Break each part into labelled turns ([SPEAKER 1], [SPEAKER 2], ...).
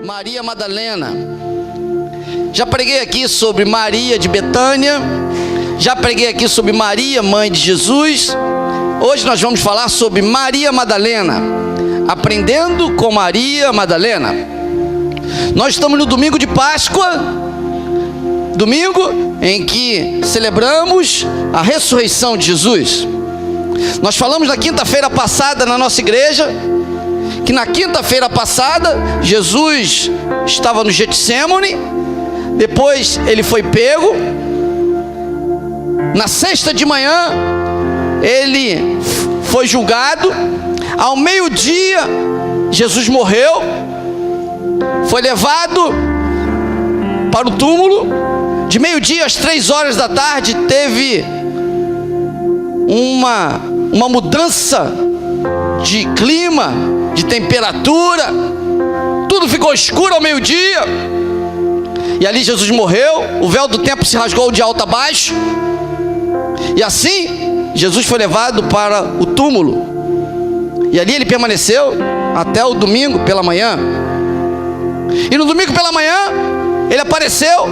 [SPEAKER 1] Maria Madalena. Já preguei aqui sobre Maria de Betânia. Já preguei aqui sobre Maria, mãe de Jesus. Hoje nós vamos falar sobre Maria Madalena, aprendendo com Maria Madalena. Nós estamos no domingo de Páscoa, domingo em que celebramos a ressurreição de Jesus. Nós falamos na quinta-feira passada na nossa igreja que na quinta-feira passada Jesus estava no Getsemane, depois ele foi pego. Na sexta de manhã ele foi julgado. Ao meio-dia Jesus morreu, foi levado para o túmulo. De meio-dia às 3 horas da tarde teve uma mudança de clima, de temperatura, tudo ficou escuro ao meio-dia, e ali Jesus morreu. O véu do templo se rasgou de alto a baixo, e assim Jesus foi levado para o túmulo, e ali ele permaneceu até o domingo pela manhã. E no domingo pela manhã ele apareceu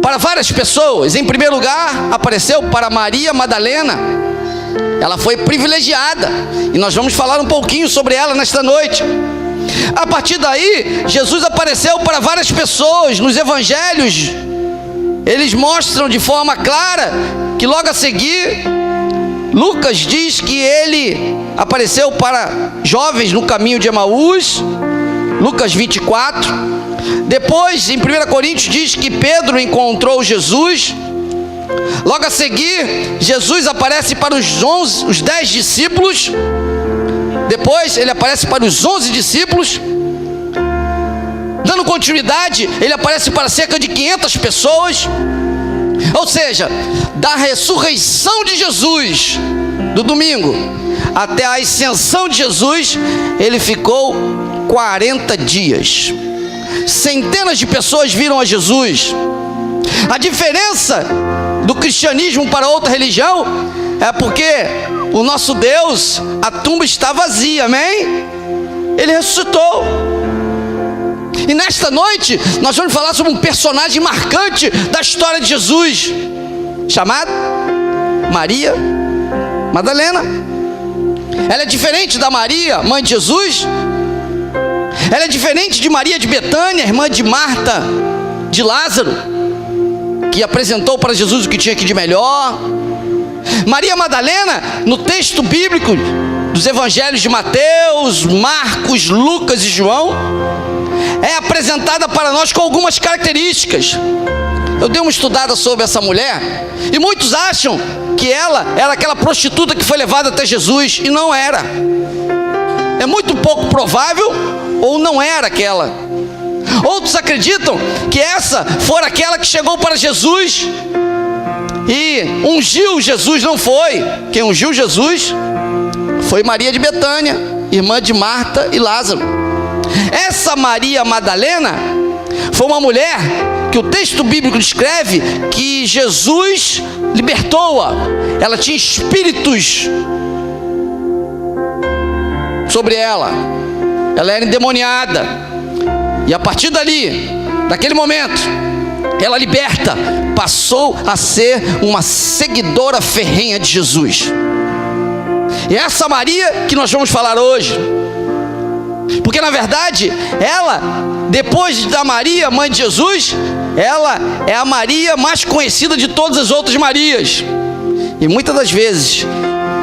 [SPEAKER 1] para várias pessoas. Em primeiro lugar, apareceu para Maria Madalena. Ela foi privilegiada, e nós vamos falar um pouquinho sobre ela nesta noite. A partir daí, Jesus apareceu para várias pessoas. Nos evangelhos, eles mostram de forma clara que logo a seguir, Lucas diz que ele apareceu para jovens no caminho de Emaús, Lucas 24. Depois, em 1 Coríntios, diz que Pedro encontrou Jesus. Logo a seguir, Jesus aparece para os 10 discípulos. Depois ele aparece para os 11 discípulos. Dando continuidade, ele aparece para cerca de 500 pessoas. Ou seja, da ressurreição de Jesus, do domingo, até a ascensão de Jesus, ele ficou 40 dias. Centenas de pessoas viram a Jesus. A diferença do cristianismo para outra religião é porque o nosso Deus, a tumba está vazia, amém? Ele ressuscitou. E nesta noite nós vamos falar sobre um personagem marcante da história de Jesus, chamado Maria Madalena. Ela é diferente da Maria, mãe de Jesus. Ela é diferente de Maria de Betânia, irmã de Marta, de Lázaro, que apresentou para Jesus o que tinha aqui de melhor. Maria Madalena, no texto bíblico dos evangelhos de Mateus, Marcos, Lucas e João, é apresentada para nós com algumas características. Eu dei uma estudada sobre essa mulher, e muitos acham que ela era aquela prostituta que foi levada até Jesus, e não era. É muito pouco provável, ou não era aquela. Outros acreditam que essa foi aquela que chegou para Jesus e ungiu Jesus. Não foi. Quem ungiu Jesus foi Maria de Betânia, irmã de Marta e Lázaro. Essa Maria Madalena foi uma mulher que o texto bíblico descreve que Jesus libertou-a. Ela tinha espíritos sobre ela. Ela era endemoniada. E a partir dali, daquele momento, ela liberta, passou a ser uma seguidora ferrenha de Jesus. E essa Maria que nós vamos falar hoje, porque na verdade ela, depois da Maria, mãe de Jesus, ela é a Maria mais conhecida de todas as outras Marias. E muitas das vezes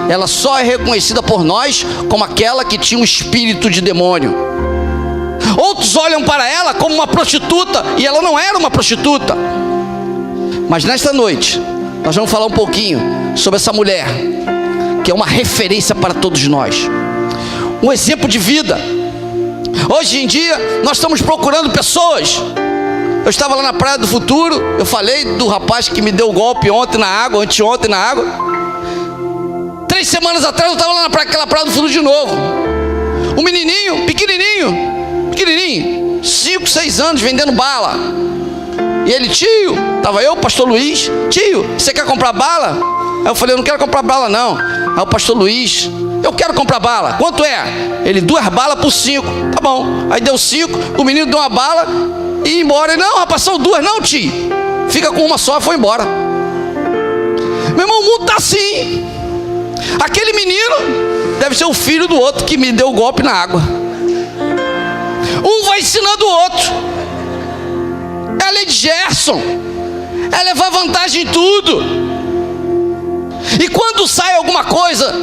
[SPEAKER 1] ela só é reconhecida por nós como aquela que tinha um espírito de demônio. Outros olham para ela como uma prostituta, e ela não era uma prostituta. Mas nesta noite nós vamos falar um pouquinho sobre essa mulher, que é uma referência para todos nós, um exemplo de vida. Hoje em dia nós estamos procurando pessoas. Eu estava lá na Praia do Futuro, eu falei do rapaz que me deu o golpe ontem na água, anteontem na água. 3 semanas atrás eu estava lá naquela Praia do Futuro de novo. Um menininho, pequenininho, 5, 6 anos, vendendo bala. E ele: tio, estava eu, pastor Luiz: tio, você quer comprar bala? Aí eu falei: eu não quero comprar bala não. Aí o pastor Luiz Eu quero comprar bala. Quanto é? Ele, 2 balas por 5. Tá bom. Aí deu 5, o menino deu uma bala e ia embora. Ele, não, rapaz, são 2. Não, tio. Fica com uma só, foi embora. Meu irmão, o mundo tá assim. Aquele menino deve ser o filho do outro que me deu o golpe na água. Um vai ensinando o outro. É a lei de Gerson. É levar vantagem em tudo. E quando sai alguma coisa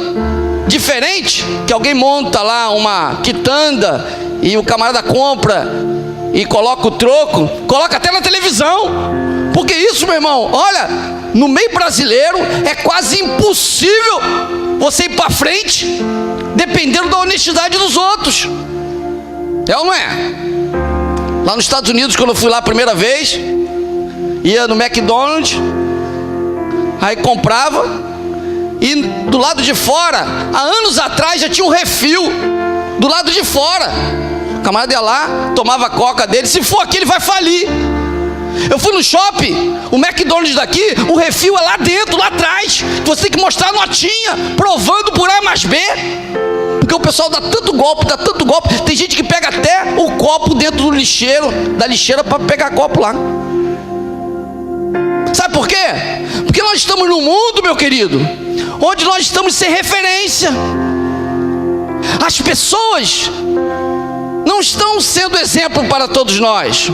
[SPEAKER 1] diferente, que alguém monta lá uma quitanda e o camarada compra e coloca o troco, coloca até na televisão. Porque isso, meu irmão, olha, no meio brasileiro é quase impossível você ir para frente dependendo da honestidade dos outros. É ou não é? Lá nos Estados Unidos, quando eu fui lá a primeira vez, ia no McDonald's, aí comprava, e do lado de fora, há anos atrás já tinha um refil do lado de fora. O camarada ia lá, tomava a coca dele. Se for aqui, ele vai falir. Eu fui no shopping, o McDonald's daqui, o refil é lá dentro, lá atrás. Você tem que mostrar a notinha, provando por A mais B. Porque o pessoal dá tanto golpe. Tem gente que pega até o copo dentro do lixeiro, da lixeira, para pegar copo lá. Sabe por quê? Porque nós estamos num mundo, meu querido, onde nós estamos sem referência. As pessoas não estão sendo exemplo para todos nós.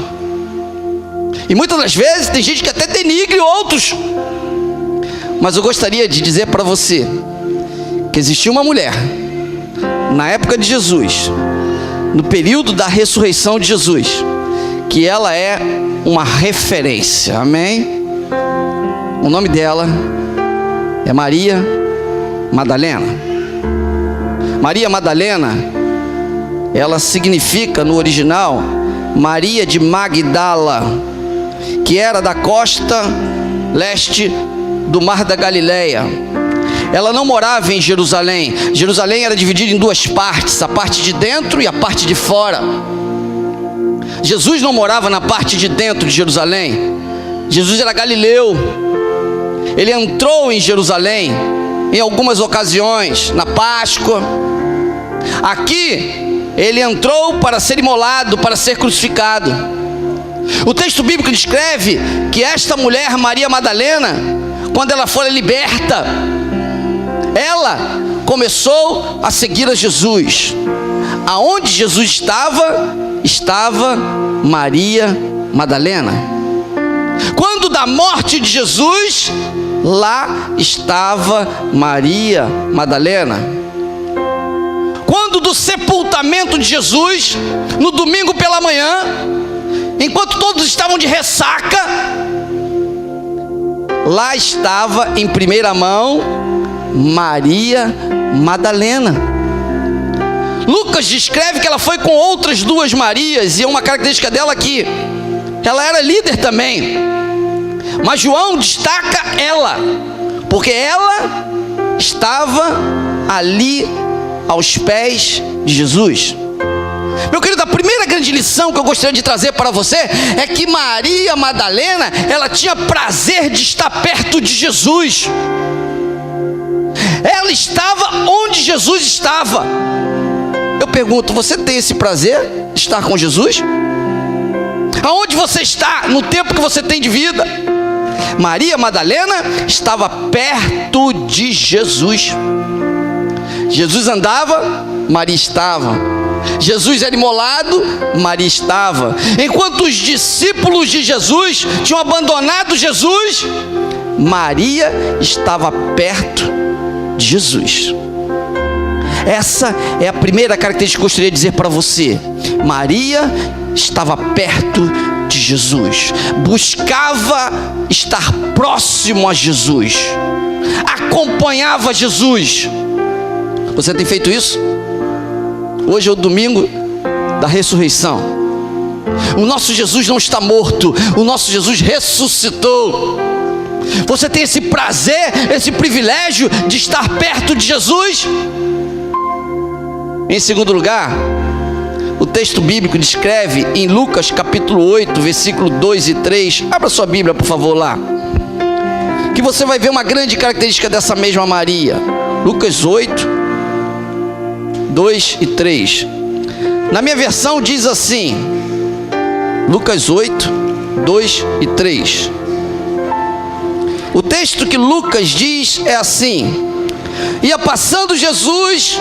[SPEAKER 1] E muitas das vezes tem gente que até denigre outros. Mas eu gostaria de dizer para você que existia uma mulher na época de Jesus, no período da ressurreição de Jesus, que ela é uma referência. Amém? O nome dela é Maria Madalena. Maria Madalena, ela significa no original Maria de Magdala, que era da costa leste do Mar da Galileia. Ela não morava em Jerusalém. Jerusalém era dividida em 2 partes, a parte de dentro e a parte de fora. Jesus não morava na parte de dentro de Jerusalém. Jesus era galileu. Ele entrou em Jerusalém em algumas ocasiões, na Páscoa. Aqui, ele entrou para ser imolado, para ser crucificado. O texto bíblico descreve que esta mulher, Maria Madalena, quando ela foi liberta, ela começou a seguir a Jesus. Aonde Jesus estava Maria Madalena. Quando da morte de Jesus, lá estava Maria Madalena. Quando do sepultamento de Jesus, no domingo pela manhã, enquanto todos estavam de ressaca, lá estava em primeira mão Maria Madalena. Lucas descreve que ela foi com outras 2 Marias, e uma característica dela aqui, ela era líder também. Mas João destaca ela, porque ela estava ali aos pés de Jesus. Meu querido, a primeira grande lição que eu gostaria de trazer para você é que Maria Madalena, ela tinha prazer de estar perto de Jesus. Ela estava onde Jesus estava. Eu pergunto, você tem esse prazer de estar com Jesus? Aonde você está no tempo que você tem de vida? Maria Madalena estava perto de Jesus. Jesus andava, Maria estava. Jesus era imolado, Maria estava. Enquanto os discípulos de Jesus tinham abandonado Jesus, Maria estava perto de Jesus. Essa é a primeira característica que eu gostaria de dizer para você. Maria estava perto de Jesus, buscava estar próximo a Jesus, acompanhava Jesus. Você tem feito isso? Hoje é o domingo da ressurreição. O nosso Jesus não está morto, o nosso Jesus ressuscitou. Você tem esse prazer, esse privilégio de estar perto de Jesus? Em segundo lugar, o texto bíblico descreve em Lucas capítulo 8, versículo 2 e 3. Abra sua Bíblia, por favor, lá, que você vai ver uma grande característica dessa mesma Maria. Lucas 8, 2 e 3. Na minha versão diz assim, Lucas 8, 2 e 3. O texto que Lucas diz é assim: ia passando Jesus,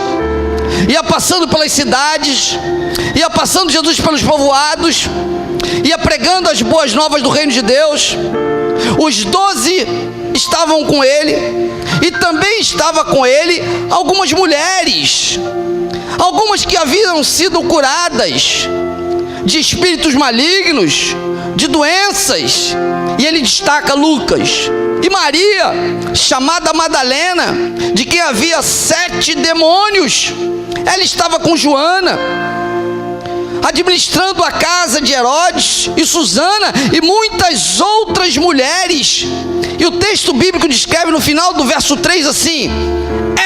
[SPEAKER 1] ia passando pelas cidades, ia passando Jesus pelos povoados, ia pregando as boas novas do reino de Deus. Os 12 estavam com ele, e também estava com ele algumas mulheres, algumas que haviam sido curadas de espíritos malignos, de doenças. E ele destaca Lucas. E Maria, chamada Madalena, de quem havia 7 demônios, ela estava com Joana, administrando a casa de Herodes, e Susana, e muitas outras mulheres. E o texto bíblico descreve no final do verso 3 assim: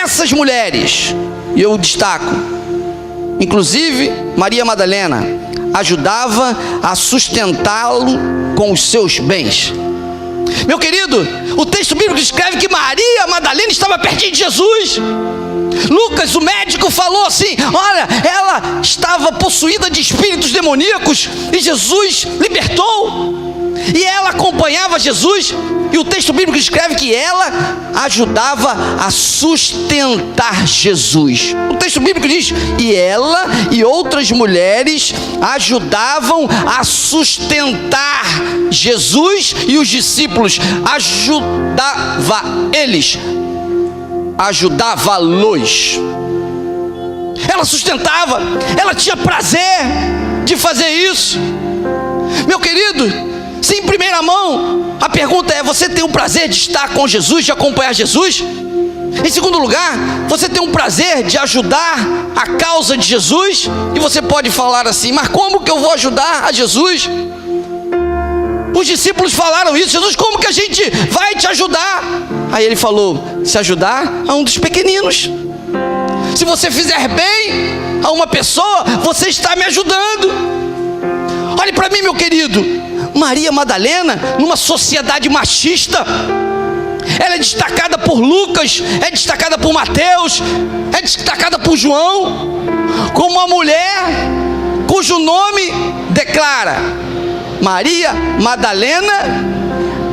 [SPEAKER 1] essas mulheres, e eu destaco, inclusive Maria Madalena, ajudava a sustentá-lo com os seus bens. Meu querido, o texto bíblico descreve que Maria Madalena estava pertinho de Jesus. Lucas, o médico, falou assim: olha, ela estava possuída de espíritos demoníacos e Jesus libertou. E ela acompanhava Jesus, e o texto bíblico escreve que ela ajudava a sustentar Jesus. O texto bíblico diz: e ela e outras mulheres ajudavam a sustentar Jesus e os discípulos. Ajudava eles, ajudava-los. Ela sustentava, ela tinha prazer de fazer isso. Meu querido, se em primeira mão a pergunta é: você tem o prazer de estar com Jesus, de acompanhar Jesus? Em segundo lugar, você tem um prazer de ajudar a causa de Jesus? E você pode falar assim: mas como que eu vou ajudar a Jesus? Os discípulos falaram isso: Jesus, como que a gente vai te ajudar? Aí ele falou: se ajudar a um dos pequeninos. Se você fizer bem a uma pessoa, você está me ajudando. Olhe para mim, meu querido. Maria Madalena, numa sociedade machista, ela é destacada por Lucas, é destacada por Mateus, é destacada por João, como uma mulher cujo nome declara: Maria Madalena,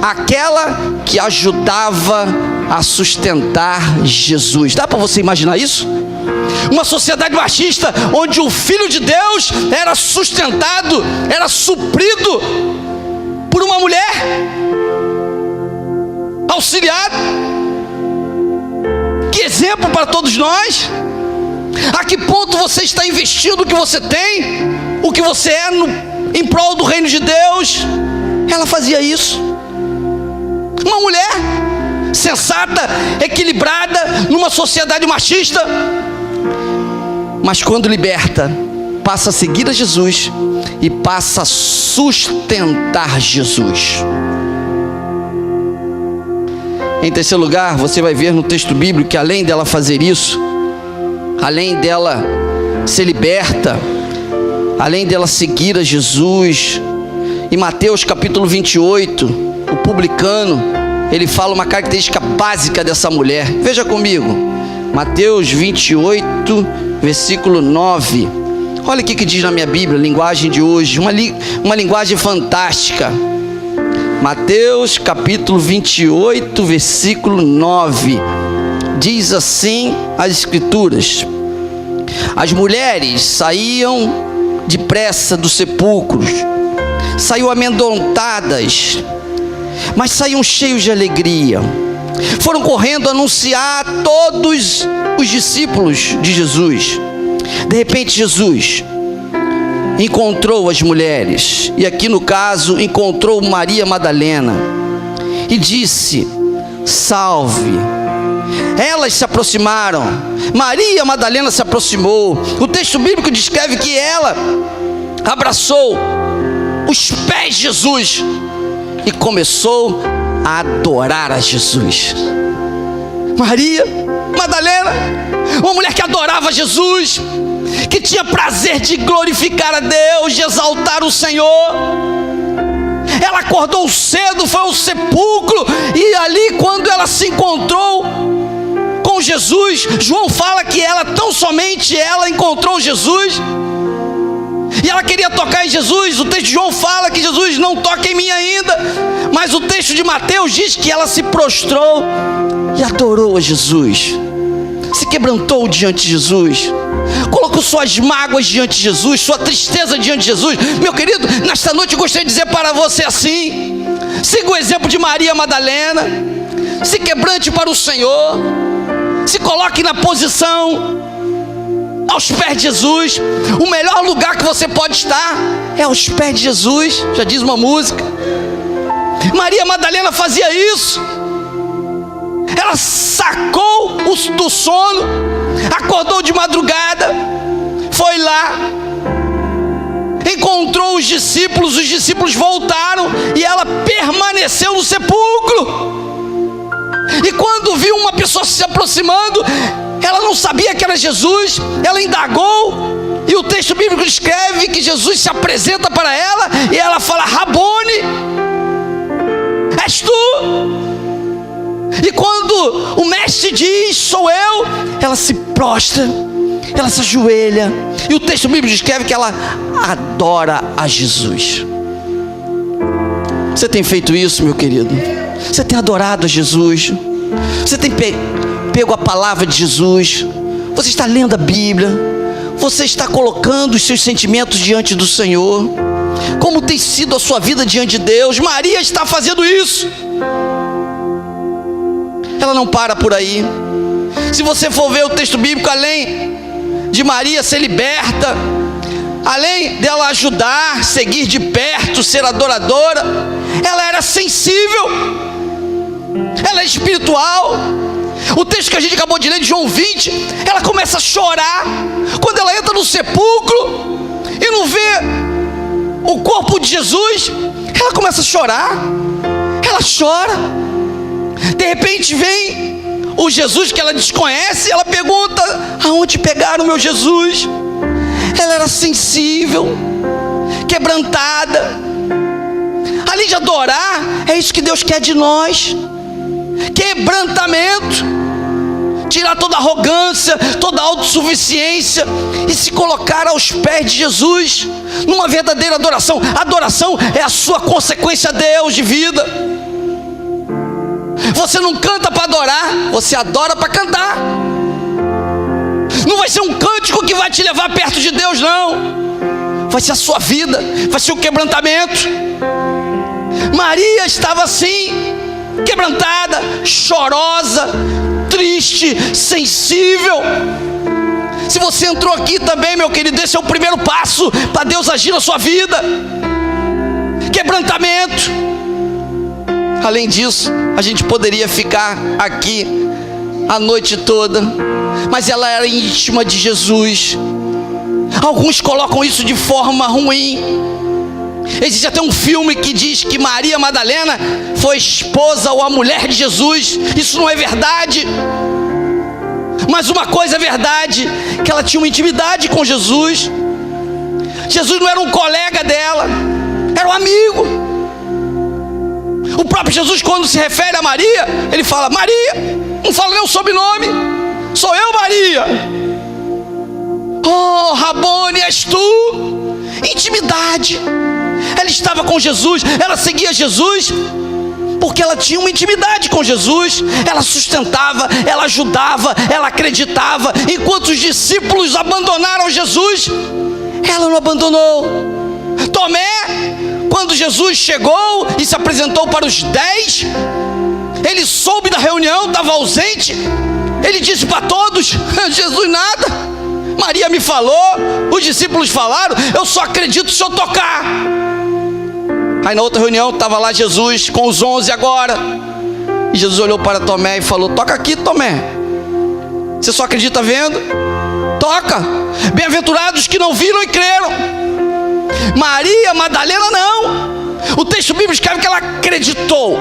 [SPEAKER 1] aquela que ajudava a sustentar Jesus. Dá para você imaginar isso? Uma sociedade machista, onde o Filho de Deus era sustentado, era suprido por uma mulher, auxiliado. Que exemplo para todos nós. A que ponto você está investindo o que você tem, o que você é em prol do reino de Deus? Ela fazia isso. Uma mulher sensata, equilibrada, numa sociedade machista, mas quando liberta, passa a seguir a Jesus e passa a sustentar Jesus. Em terceiro lugar, você vai ver no texto bíblico que além dela fazer isso, além dela ser liberta, além dela seguir a Jesus, em Mateus capítulo 28, o publicano, ele fala uma característica básica dessa mulher. Veja comigo, Mateus 28, versículo 9. Olha o que diz na minha Bíblia, linguagem de hoje, uma linguagem fantástica. Mateus capítulo 28, versículo 9. Diz assim as Escrituras: as mulheres saíam depressa dos sepulcros, saíam amedrontadas, mas saíam cheios de alegria. Foram correndo anunciar a todos os discípulos de Jesus. De repente Jesus encontrou as mulheres, e aqui no caso encontrou Maria Madalena, e disse: salve. Elas se aproximaram, Maria Madalena se aproximou. O texto bíblico descreve que ela abraçou os pés de Jesus e começou a adorar a Jesus. Maria Madalena, uma mulher que adorava Jesus, que tinha prazer de glorificar a Deus, de exaltar o Senhor. Ela acordou cedo, foi ao sepulcro, e ali quando ela se encontrou com Jesus. João fala que ela, tão somente ela, encontrou Jesus, e ela queria tocar em Jesus. O texto de João fala que Jesus não toca em mim ainda, mas o texto de Mateus diz que ela se prostrou e adorou a Jesus, se quebrantou diante de Jesus, colocou suas mágoas diante de Jesus, sua tristeza diante de Jesus. Meu querido, nesta noite eu gostaria de dizer para você assim: siga o exemplo de Maria Madalena, se quebrante para o Senhor, se coloque na posição aos pés de Jesus. O melhor lugar que você pode estar é aos pés de Jesus, já diz uma música. Maria Madalena fazia isso. Ela sacou do sono, acordou de madrugada, foi lá, encontrou os discípulos voltaram e ela permaneceu no sepulcro. E quando viu uma pessoa se aproximando, ela não sabia que era Jesus, ela indagou, e o texto bíblico escreve que Jesus se apresenta para ela, e ela fala: Rabone, és tu? E quando o mestre diz: sou eu, ela se prostra, ela se ajoelha, e o texto bíblico escreve que ela adora a Jesus. Você tem feito isso, meu querido? Você tem adorado a Jesus? Você tem pego a palavra de Jesus? Você está lendo a Bíblia? Você está colocando os seus sentimentos diante do Senhor? Como tem sido a sua vida diante de Deus? Maria está fazendo isso. Ela não para por aí. Se você for ver o texto bíblico, além de Maria ser liberta, além dela ajudar, seguir de perto, ser adoradora, ela era sensível, ela é espiritual. O texto que a gente acabou de ler de João 20, ela começa a chorar quando ela entra no sepulcro e não vê o corpo de Jesus. Ela começa a chorar, ela chora. De repente vem o Jesus que ela desconhece, ela pergunta: aonde pegaram o meu Jesus? Ela era sensível, quebrantada. Além de adorar, é isso que Deus quer de nós: quebrantamento, tirar toda arrogância, toda autossuficiência e se colocar aos pés de Jesus, numa verdadeira adoração. Adoração é a sua consequência a Deus de vida. Você não canta para adorar, você adora para cantar. Não vai ser um cântico que vai te levar perto de Deus, não. Vai ser a sua vida, vai ser o quebrantamento. Maria estava assim, quebrantada, chorosa, triste, sensível. Se você entrou aqui também, meu querido, esse é o primeiro passo para Deus agir na sua vida: quebrantamento. Além disso, a gente poderia ficar aqui a noite toda, mas ela era íntima de Jesus. Alguns colocam isso de forma ruim. Existe até um filme que diz que Maria Madalena foi esposa ou a mulher de Jesus. Isso não é verdade. Mas uma coisa é verdade, que ela tinha uma intimidade com Jesus. Jesus não era um colega dela, era um amigo. O próprio Jesus, quando se refere a Maria, ele fala: Maria, não fala nem o sobrenome, sou eu, Maria. Oh, Rabone, és tu? Intimidade. Ela estava com Jesus, ela seguia Jesus, porque ela tinha uma intimidade com Jesus. Ela sustentava, ela ajudava, ela acreditava. Enquanto os discípulos abandonaram Jesus, ela não abandonou. Tomé, quando Jesus chegou e se apresentou para os 10, ele soube da reunião, estava ausente. Ele disse para todos: Jesus nada, Maria me falou, os discípulos falaram, eu só acredito se eu tocar. Aí na outra reunião estava lá Jesus com os 11 agora, e Jesus olhou para Tomé e falou: toca aqui, Tomé, você só acredita vendo? Toca. Bem-aventurados que não viram e creram. Maria Madalena não. O texto bíblico escreve que ela acreditou,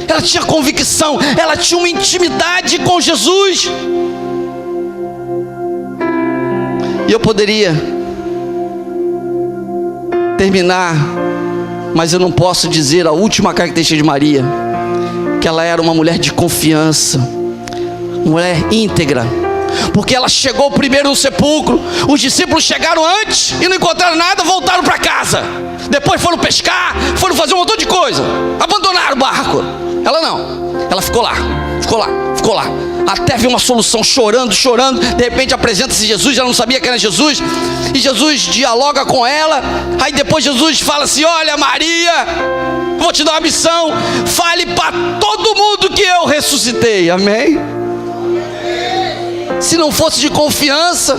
[SPEAKER 1] ela tinha convicção, ela tinha uma intimidade com Jesus. E eu poderia terminar, mas eu não posso dizer a última característica de Maria, que que ela era uma mulher de confiança, mulher íntegra, porque ela chegou primeiro no sepulcro. Os discípulos chegaram antes e não encontraram nada, voltaram para casa. Depois foram pescar, foram fazer um montão de coisa, abandonaram o barco. Ela não, ela ficou lá, até ver uma solução, chorando. De repente apresenta-se Jesus, ela não sabia que era Jesus, e Jesus dialoga com ela. Aí depois Jesus fala assim: olha, Maria, vou te dar uma missão, fale para todo mundo que eu ressuscitei. Amém? Se não fosse de confiança,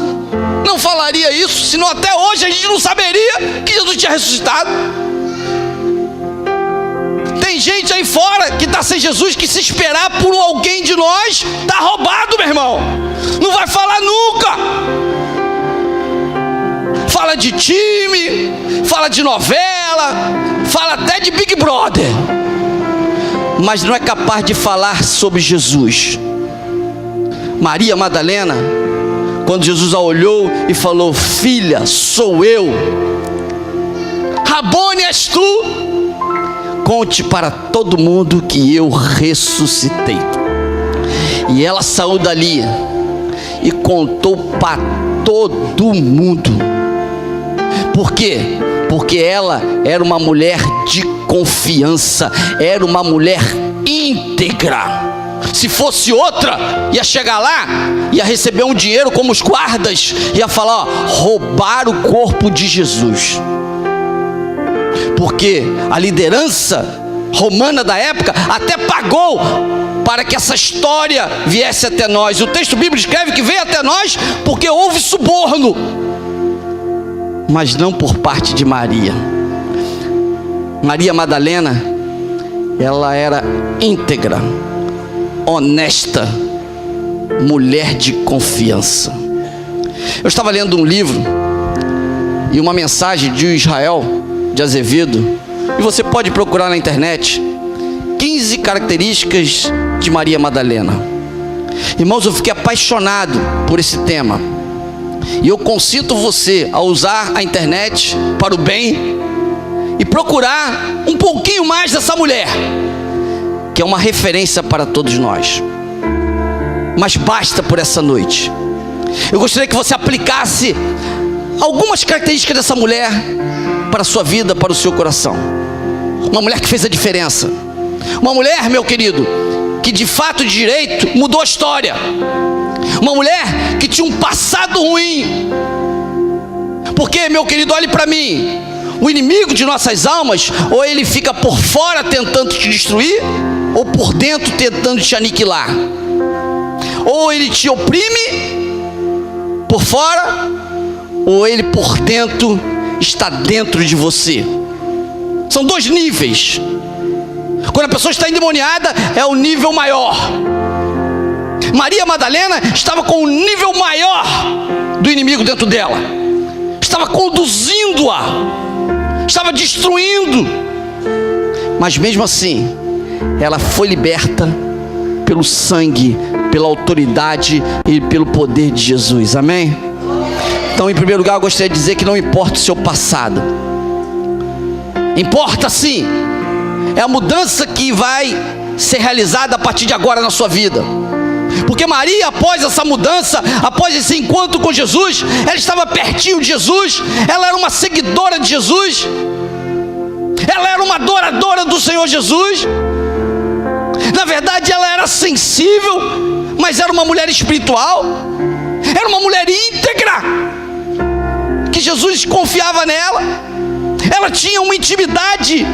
[SPEAKER 1] não falaria isso, senão até hoje a gente não saberia que Jesus tinha ressuscitado. Tem gente aí fora que está sem Jesus, que se esperar por alguém de nós, está roubado, meu irmão. Não vai falar nunca. Fala de time, fala de novela, fala até de Big Brother, mas não é capaz de falar sobre Jesus. Maria Madalena, quando Jesus a olhou e falou: filha, sou eu, Rabone és tu, conte para todo mundo que eu ressuscitei. E ela saiu dali e contou para todo mundo. Por quê? Porque ela era uma mulher de confiança, era uma mulher íntegra. Se fosse outra, ia chegar lá, ia receber um dinheiro como os guardas, ia falar: ó, roubar o corpo de Jesus. Porque a liderança romana da época até pagou para que essa história viesse até nós. O texto bíblico escreve que veio até nós porque houve suborno, mas não por parte de Maria. Maria Madalena, ela era íntegra, honesta, mulher de confiança. Eu estava lendo um livro e uma mensagem de Israel de Azevedo, e você pode procurar na internet 15 características de Maria Madalena. Irmãos, eu fiquei apaixonado por esse tema, e eu consinto você a usar a internet para o bem e procurar um pouquinho mais dessa mulher, que é uma referência para todos nós. Mas basta por essa noite. Eu gostaria que você aplicasse algumas características dessa mulher para a sua vida, para o seu coração. Uma mulher que fez a diferença. Uma mulher, meu querido, que de fato, de direito, mudou a história. Uma mulher que tinha um passado ruim. Porque, meu querido, olhe para mim, o inimigo de nossas almas, ou ele fica por fora tentando te destruir, ou por dentro tentando te aniquilar. Ou ele te oprime por fora, ou ele por dentro está dentro de você. São dois níveis. Quando a pessoa está endemoniada, é o nível maior. Maria Madalena estava com o nível maior do inimigo dentro dela. Estava conduzindo-a, estava destruindo. Mas mesmo assim, ela foi liberta pelo sangue, pela autoridade e pelo poder de Jesus. Amém? Então, em primeiro lugar, eu gostaria de dizer que não importa o seu passado. Importa sim, é a mudança que vai ser realizada a partir de agora na sua vida. Porque Maria, após essa mudança, após esse encontro com Jesus, ela estava pertinho de Jesus, ela era uma seguidora de Jesus, ela era uma adoradora do Senhor Jesus. Na verdade, ela era sensível, mas era uma mulher espiritual, era uma mulher íntegra, que Jesus confiava nela. Ela tinha uma intimidade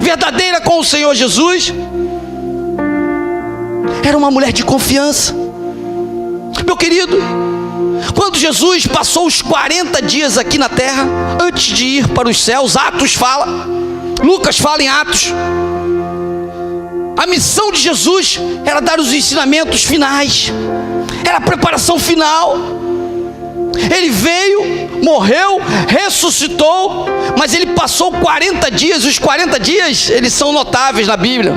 [SPEAKER 1] verdadeira com o Senhor Jesus. Era uma mulher de confiança. Meu querido, quando Jesus passou os 40 dias aqui na terra, antes de ir para os céus, Atos fala, Lucas fala em Atos, a missão de Jesus era dar os ensinamentos finais, era a preparação final. Ele veio, morreu, ressuscitou, mas ele passou 40 dias, os 40 dias, eles são notáveis na Bíblia.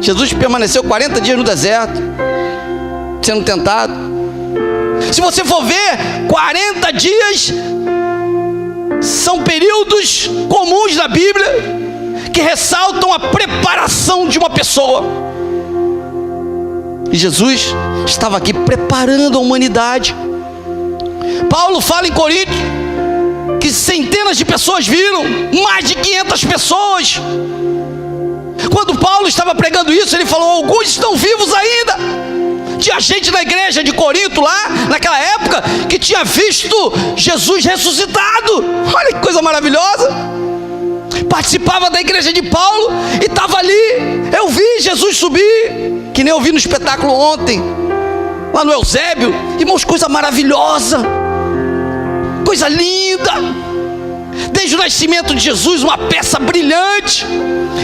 [SPEAKER 1] Jesus permaneceu 40 dias no deserto, sendo tentado. Se você for ver, 40 dias são períodos comuns na Bíblia, que ressaltam a preparação de uma pessoa. E Jesus estava aqui preparando a humanidade. Paulo fala em Corinto que centenas de pessoas viram, mais de 500 pessoas. Quando Paulo estava pregando isso, ele falou: alguns estão vivos ainda. Tinha gente na igreja de Corinto lá, naquela época, que tinha visto Jesus ressuscitado. Olha que coisa maravilhosa. Participava da igreja de Paulo e estava ali. Eu vi Jesus subir, que nem eu vi no espetáculo ontem, lá no Eusébio. Irmãos, coisa maravilhosa, coisa linda. Desde o nascimento de Jesus, uma peça brilhante.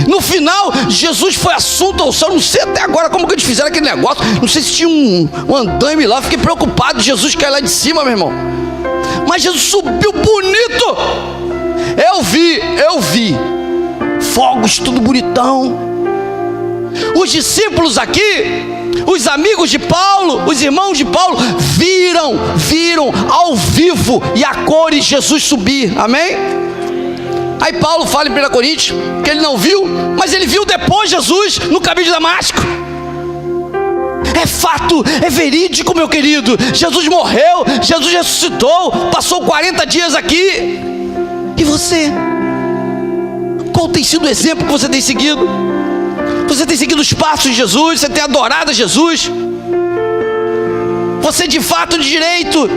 [SPEAKER 1] No final, Jesus foi assunto ao céu. Não sei até agora como que eles fizeram aquele negócio. Não sei se tinha um andaime lá. Fiquei preocupado, Jesus caiu lá de cima, meu irmão. Mas Jesus subiu bonito. Eu vi fogos, tudo bonitão. Os discípulos aqui, os amigos de Paulo, os irmãos de Paulo, viram ao vivo e a cores Jesus subir, amém? Aí Paulo fala em 1 Coríntios que ele não viu, mas ele viu depois Jesus no caminho de Damasco. É fato, é verídico, meu querido. Jesus morreu, Jesus ressuscitou, passou 40 dias aqui. E você? Qual tem sido o exemplo que você tem seguido? Você tem seguido os passos de Jesus? Você tem adorado a Jesus? Você de fato, de direito,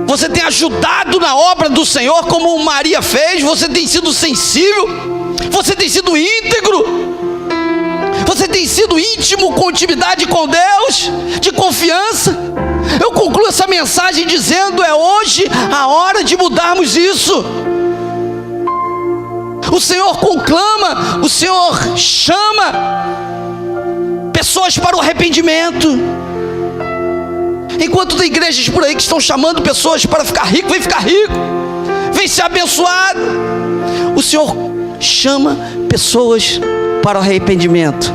[SPEAKER 1] você tem ajudado na obra do Senhor como Maria fez? Você tem sido sensível? Você tem sido íntegro? Você tem sido íntimo, com intimidade com Deus, de confiança? Eu concluo essa mensagem dizendo: é hoje a hora de mudarmos isso. O Senhor conclama, o Senhor chama pessoas para o arrependimento. Enquanto tem igrejas por aí que estão chamando pessoas para ficar rico, vem ficar rico, vem ser abençoado. O Senhor chama pessoas para o arrependimento.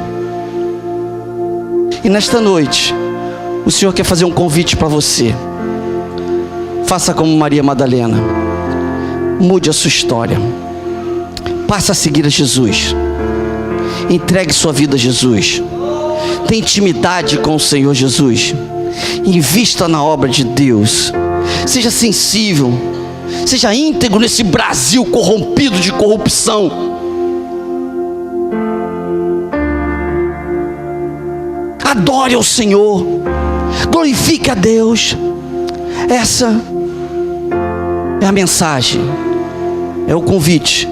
[SPEAKER 1] E nesta noite, o Senhor quer fazer um convite para você. Faça como Maria Madalena. Mude a sua história. Passa a seguir a Jesus. Entregue sua vida a Jesus. Tenha intimidade com o Senhor Jesus. Invista na obra de Deus. Seja sensível. Seja íntegro nesse Brasil corrompido de corrupção. Adore ao Senhor. Glorifique a Deus. Essa é a mensagem. É o convite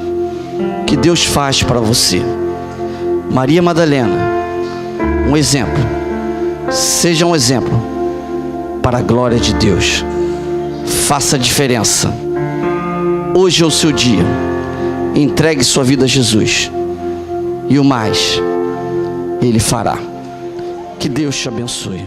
[SPEAKER 1] que Deus faz para você. Maria Madalena, um exemplo. Seja um exemplo para a glória de Deus. Faça a diferença. Hoje é o seu dia. Entregue sua vida a Jesus. E o mais, Ele fará. Que Deus te abençoe.